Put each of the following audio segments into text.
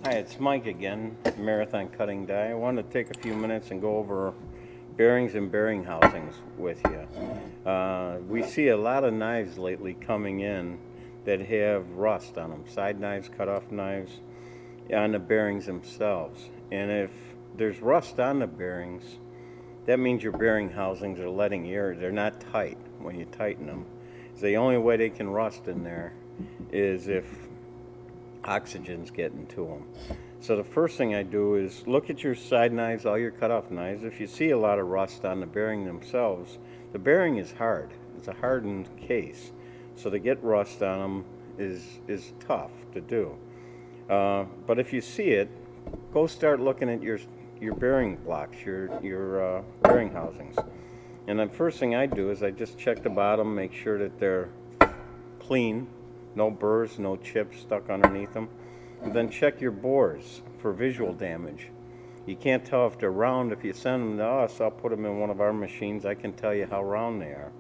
Hi, it's Mike again, Marathon Cutting Die. I want to take a few minutes and go over bearings and bearing housings with you. We see a lot of knives lately coming in that have rust on them, side knives, cut-off knives, on the bearings themselves. And if there's rust on the bearings, that means your bearing housings are letting air, they're not tight when you tighten them. So the only way they can rust in there is if oxygen's getting to them. So the first thing I do is look at your side knives, all your cut-off knives. If you see a lot of rust on the bearing themselves, the bearing is hard. It's a hardened case. So to get rust on them is tough to do. But if you see it, go start looking at your bearing blocks, your bearing housings. And the first thing I do is I just check the bottom, make sure that they're clean, no burrs, no chips stuck underneath them. And then check your bores for visual damage. You can't tell if they're round. If you send them to us, I'll put them in one of our machines. I can tell you how round they are.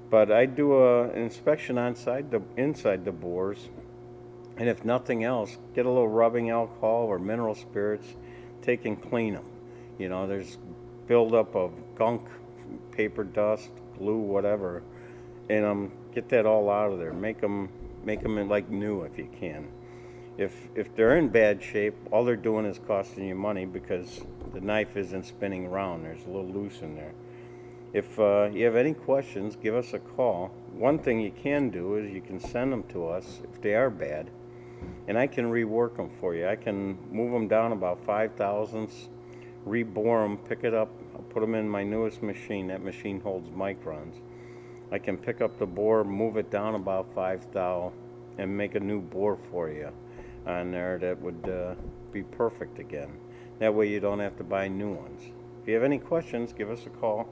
But I do an inspection inside the bores, and if nothing else, get a little rubbing alcohol or mineral spirits, take and clean them. You know, there's buildup of gunk, paper dust, glue, whatever, and get that all out of there. Make them like new if you can. If they're in bad shape, all they're doing is costing you money because the knife isn't spinning around. There's a little loose in there. If you have any questions, give us a call. One thing you can do is you can send them to us if they are bad, and I can rework them for you. I can move them down about 5 thousandths, rebore them, pick it up, I'll put them in my newest machine. That machine holds microns. I can pick up the bore, move it down about 5 thou, and make a new bore for you on there that would be perfect again. That way you don't have to buy new ones. If you have any questions, give us a call.